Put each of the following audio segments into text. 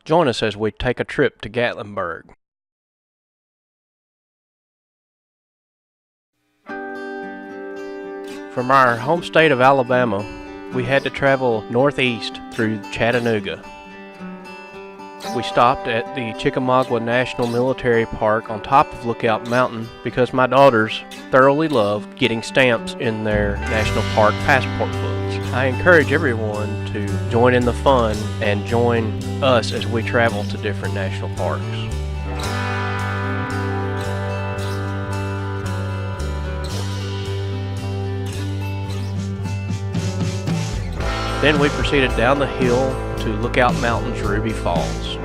Join us as we take a trip to Gatlinburg. From our home state of Alabama, we had to travel northeast through Chattanooga. We stopped at the Chickamauga National Military Park on top of Lookout Mountain because my daughters thoroughly love getting stamps in their national park passport books. I encourage everyone to join in the fun and join us as we travel to different national parks. Then we proceeded down the hill to Lookout Mountain's Ruby Falls.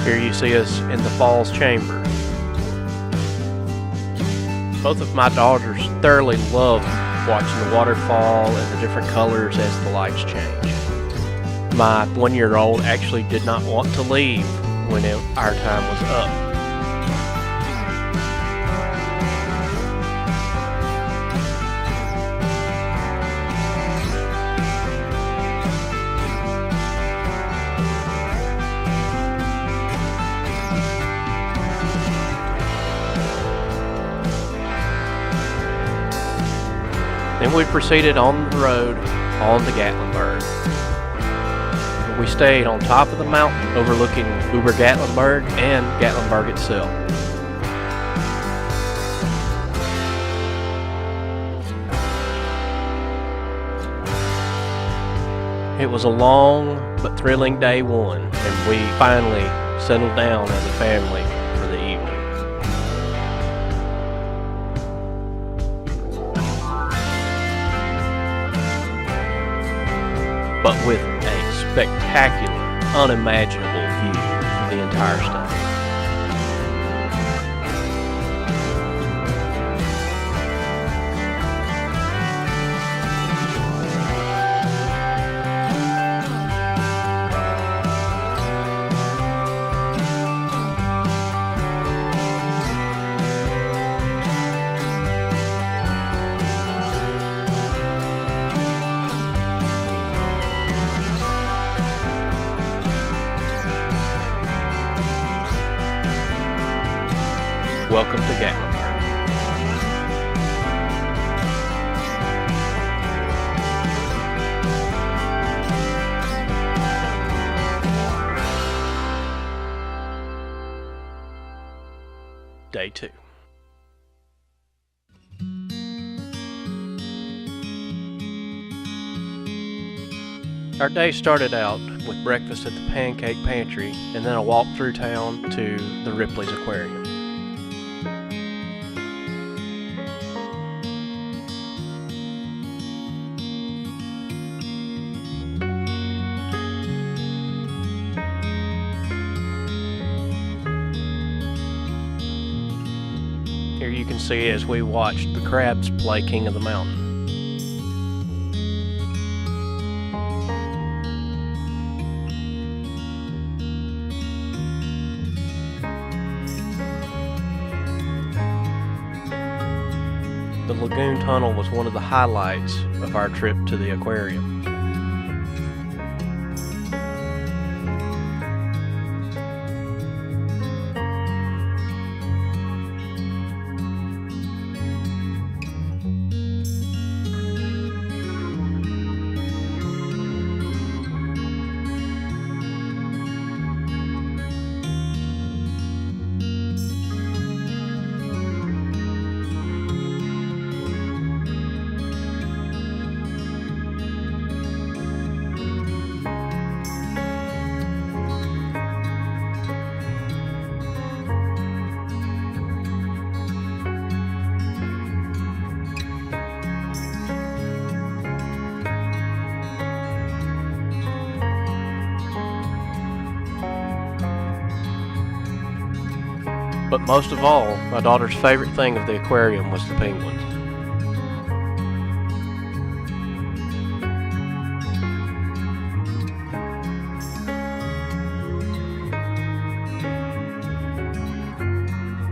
Here you see us in the Falls Chamber. Both of my daughters thoroughly love watching the waterfall and the different colors as the lights change. My 1-year-old actually did not want to leave when our time was up. Then we proceeded on the road on to Gatlinburg. We stayed on top of the mountain overlooking Uber Gatlinburg and Gatlinburg itself. It was a long but thrilling day one, and we finally settled down as a family for the evening. But with a spectacular, unimaginable view of the entire state. Welcome to Gatlinburg. Day 2. Our day started out with breakfast at the Pancake Pantry and then a walk through town to the Ripley's Aquarium. Here you can see as we watched the crabs play King of the Mountain. The lagoon tunnel was one of the highlights of our trip to the aquarium. But most of all, my daughter's favorite thing of the aquarium was the penguins.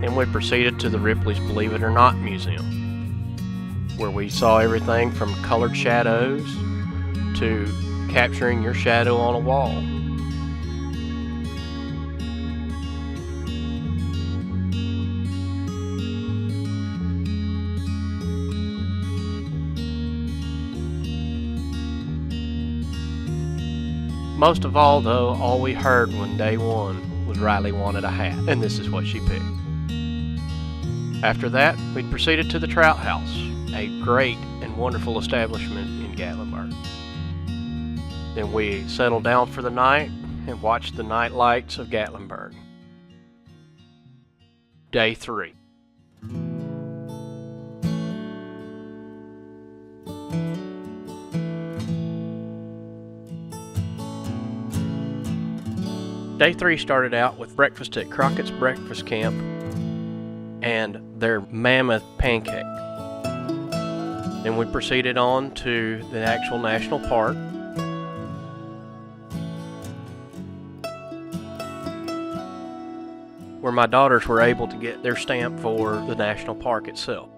Then we proceeded to the Ripley's Believe It or Not Museum, where we saw everything from colored shadows to capturing your shadow on a wall. Most of all, though, all we heard when day one was Riley wanted a hat, and this is what she picked. After that, we proceeded to the Trout House, a great and wonderful establishment in Gatlinburg. Then we settled down for the night and watched the night lights of Gatlinburg. Day 3. Day 3 started out with breakfast at Crockett's Breakfast Camp and their mammoth pancake. Then we proceeded on to the actual national park. Where my daughters were able to get their stamp for the national park itself.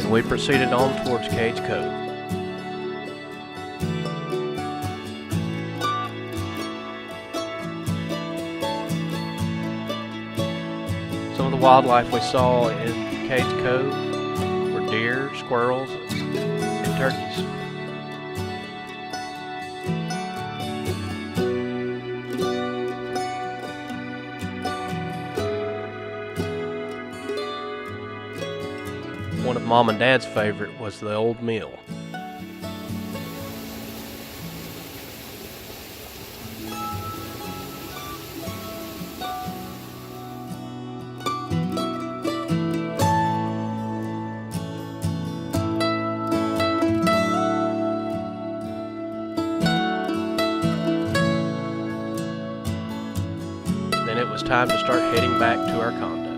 And we proceeded on towards Cage Cove. Some of the wildlife we saw in Cage Cove were deer, squirrels, and turkeys. One of Mom and Dad's favorite was the old mill. Then it was time to start heading back to our condo.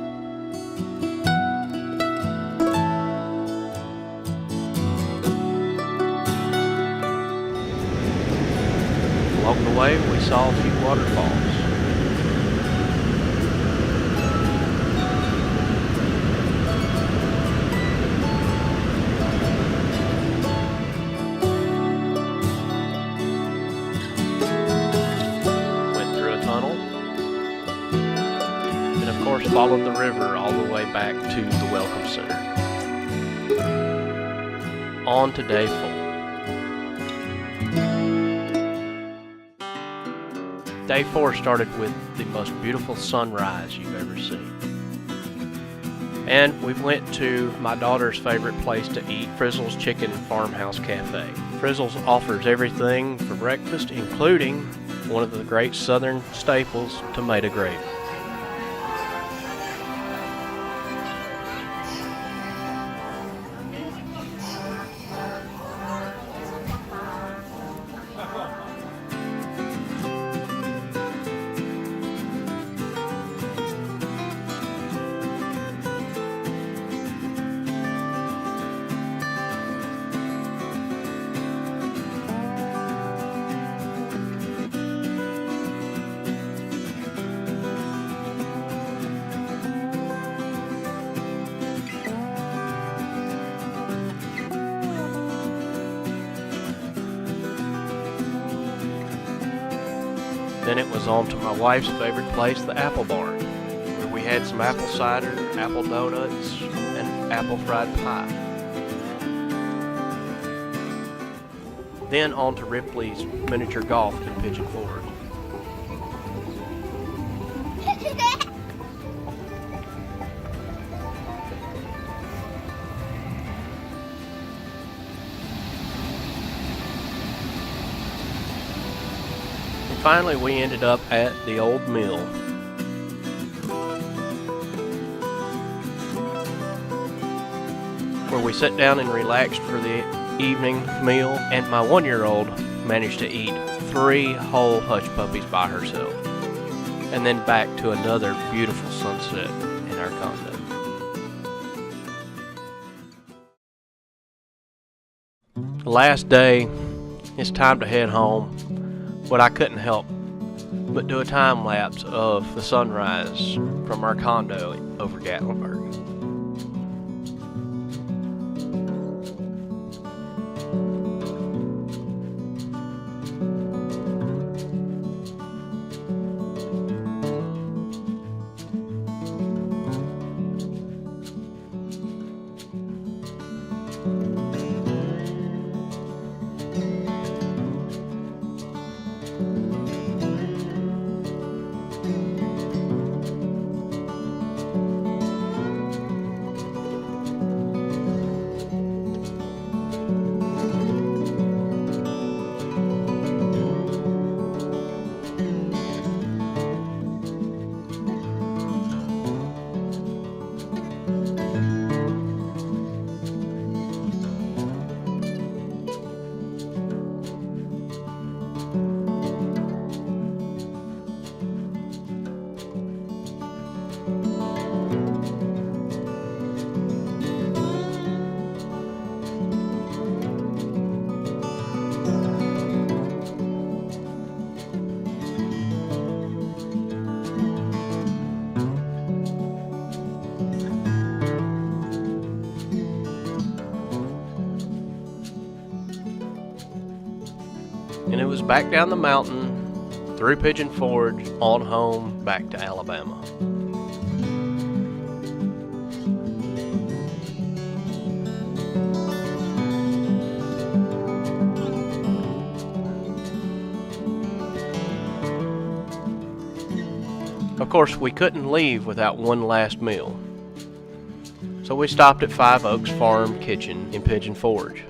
Along the way, we saw a few waterfalls. Went through a tunnel, and of course followed the river all the way back to the Welcome Center. On to day 4. Day 4 started with the most beautiful sunrise you've ever seen. And we went to my daughter's favorite place to eat, Frizzle's Chicken Farmhouse Cafe. Frizzle's offers everything for breakfast, including one of the great southern staples, tomato gravy. Then it was on to my wife's favorite place, the Apple Barn, where we had some apple cider, apple donuts, and apple fried pie. Then on to Ripley's miniature golf in Pigeon Forge. finally we ended up at the old mill. Where we sat down and relaxed for the evening meal, and my 1-year-old managed to eat 3 whole hush puppies by herself. And then back to another beautiful sunset in our condo. Last day, it's time to head home, but I couldn't help but do a time lapse of the sunrise from our condo over Gatlinburg. And it was back down the mountain, through Pigeon Forge, on home, back to Alabama. Of course, we couldn't leave without one last meal. So we stopped at 5 Oaks Farm Kitchen in Pigeon Forge.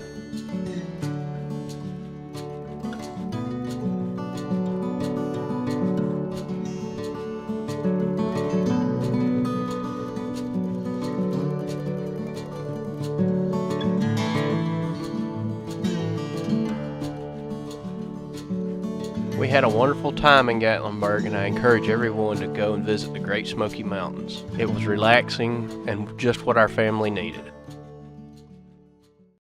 We had a wonderful time in Gatlinburg, and I encourage everyone to go and visit the Great Smoky Mountains. It was relaxing and just what our family needed.